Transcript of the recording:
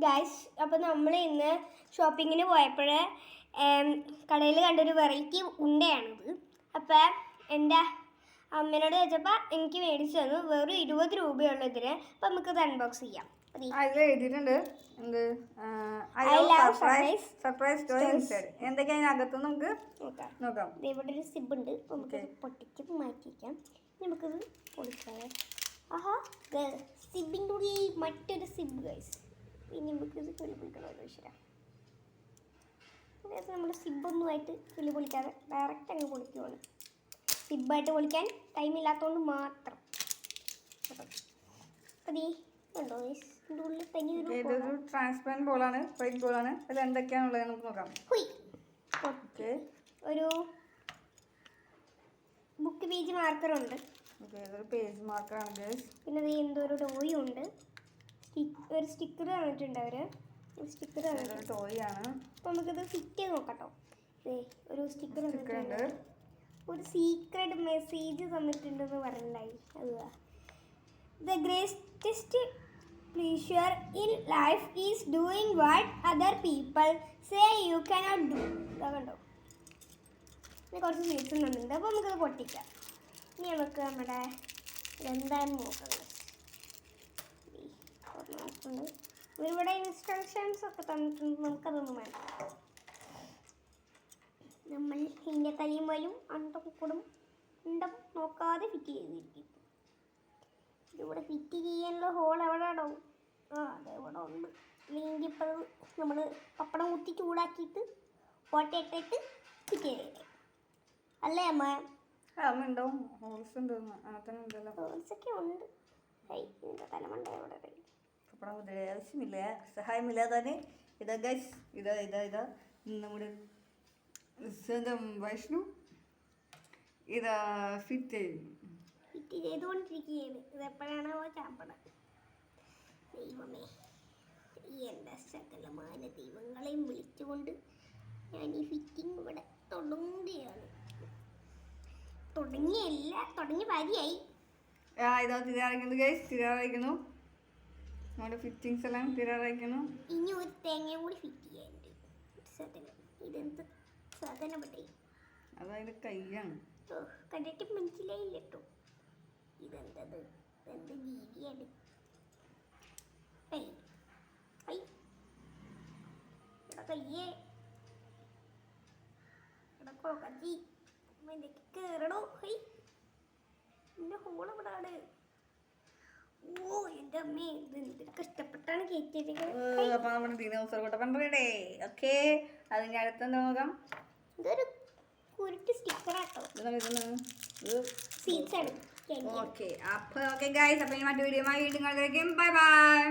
Guys, അപ്പോൾ നമ്മൾ ഇന്ന് ഷോപ്പിങ്ങിന് പോയപ്പോൾ കടയിൽ കണ്ടൊരു വെറൈറ്റി ഉണ്ടയാണിത്. അപ്പോൾ എൻ്റെ അമ്മേനോട് ചോദിച്ചപ്പോൾ എനിക്ക് മേടിച്ചു തന്നു. വെറും 20 രൂപയുള്ള ഇതിന്. അപ്പോൾ നമുക്കത് അൺബോക്സ് ചെയ്യാം. എഴുതിയിട്ടുണ്ട് എന്തൊക്കെയാണ് അകത്ത് നമുക്ക് നോക്കാം. ഇവിടെ ഒരു സിബ് ഉണ്ട്. നമുക്ക് പൊട്ടിച്ച് മാറ്റിക്കാം. നമുക്കത് പൊളിക്കാം. ആഹാ, സിബിൻ്റെ കൂടി മറ്റൊരു സിബ് ഗൈസ്. ഇനി നമുക്കിത് പൊളിക്കണമല്ലോ. ശരി, നമ്മൾ സിബൊന്നുമായിട്ട് കിളി പൊളിക്കാതെ ഡയറക്റ്റ് അങ്ങ് പൊളിക്കുവാണ്. സിബായിട്ട് പൊളിക്കാൻ ടൈമില്ലാത്തതുകൊണ്ട് മാത്രം. അപ്പം ഈ ഉണ്ടോ ഇതിൻ്റെ ഉള്ളിൽ തനി ഒരു ട്രാൻസ്പെറൻറ്റ് ബോളാണ്, വൈറ്റ് ബോളാണ്. അതിൽ എന്തൊക്കെയാണുള്ളത് നമുക്ക് നോക്കാം. ഓക്കെ, ഒരു ബുക്ക് പേജ് മാർക്കറുണ്ട്. പേജ് മാർക്കറാണ്. പിന്നെ അത് എന്തോ ഒരു ടോയും ഉണ്ട്. ഒരു സ്റ്റിക്കർ തന്നിട്ടുണ്ട് അവർ. സ്റ്റിക്കർ ടോയ് ആണ്. അപ്പോൾ നമുക്കത് ഫിറ്റ് ചെയ്ത് നോക്കാട്ടോ. ഒരു സ്റ്റിക്കർ തന്നിട്ടുണ്ട്. ഒരു സീക്രട്ട് മെസ്സേജ് തന്നിട്ടുണ്ടെന്ന് പറഞ്ഞിട്ടുണ്ടായി. അതുവാ, the greatest pleasure in life is doing what other people say you cannot do. കണ്ടോ, കുറച്ച് സ്വീറ്റ്സ് തന്നിട്ടുണ്ട്. അപ്പോൾ നമുക്കത് പൊട്ടിക്കാം. ഇനി നമുക്ക് നമ്മുടെ എന്തായാലും നോക്കാം. ഇവിടെ ഇൻസ്ട്രക്ഷൻസ് ഒക്കെ തന്നിട്ടുണ്ട്. നമുക്കതൊന്നും വേണ്ട. നമ്മൾ ഇതിൻ്റെ കൈയും വരും അണ്ടം ഉണ്ടം നോക്കാതെ ഫിറ്റ് ചെയ്തിരിക്കും. ഇതിവിടെ ഫിറ്റ് ചെയ്യാനുള്ള ഹോൾ എവിടെ ഉണ്ടാവും? അതെ, ഇവിടെ ഉണ്ട്. അല്ലെങ്കിൽ ഇപ്പോൾ നമ്മൾ പപ്പടം കുത്തി ചൂടാക്കിയിട്ട് ഓട്ടയിട്ടിട്ട് ഫിറ്റ് ചെയ്തേ അല്ലേ അമ്മ? ഉണ്ടാവും. ഹോൾസൊക്കെ ഉണ്ട്. തലമണ്ട എവിടെ ആവശ്യമില്ല, സഹായമില്ലാതെ ഇതാ ഗൈസ്. ഇതാ നമ്മുടെ സ്വന്തം വൈഷ്ണു ഇതാ ഫിറ്റ് ചെയ്തുകൊണ്ടിരിക്കുകയാണ്. ഇതെപ്പോഴാണോ ചാമ്പണം? ദൈവമേ, എൻ്റെ സകലമായ ദൈവങ്ങളെയും വിളിച്ചുകൊണ്ട് ഞാൻ ഈ ഫിറ്റിംഗ് ഇവിടെ തുടങ്ങുകയാണ്. തുടങ്ങി വരിയായി. ഇതാ തിരാറിക്കുന്നു ഗൈസ്, തിരാറിക്കുന്നു. നമ്മുടെ ഫിറ്റിങ്സ് എല്ലാം തിരാറിക്കുന്നു. ഇനി ഒരു തേങ്ങയും കൂടി ഫിറ്റ് ചെയ്യാനുണ്ട്. ഇതെന്ത് സാധനം? അതായത് കയ്യാണ്. കണ്ടിട്ട് മനസ്സിലായില്ല കേട്ടോ. ഇതെന്തത്? എന്ത് ജീവിയാണ്? കയ്യേ ഇടക്കോ കജി കേറണോ? എന്റെ ഹോൾ എവിടാണ്? ഓ എൻ്റെ അമ്മേ, ഇത് എന്തൊക്കെ ഇഷ്ടപ്പെട്ടാണ് കേറ്റിയത്. അപ്പൊ നമ്മുടെ ദിനോസർ കൊട്ടപ്പണ്ടേ. ഓക്കെ, അതിന് അടുത്തെന്താ നോക്കാം. ഇതൊരു കുരുട്ട് സ്റ്റിക്കറാട്ടോ. സീറ്റ്സ് ആണ്. ഓക്കെ, അപ്പൊ ഓക്കെ ഗൈസ്, അപ്പൊ ഇനി മറ്റു വീഡിയോ വീണ്ടും കാണുന്നതായിരിക്കും. Bye bye.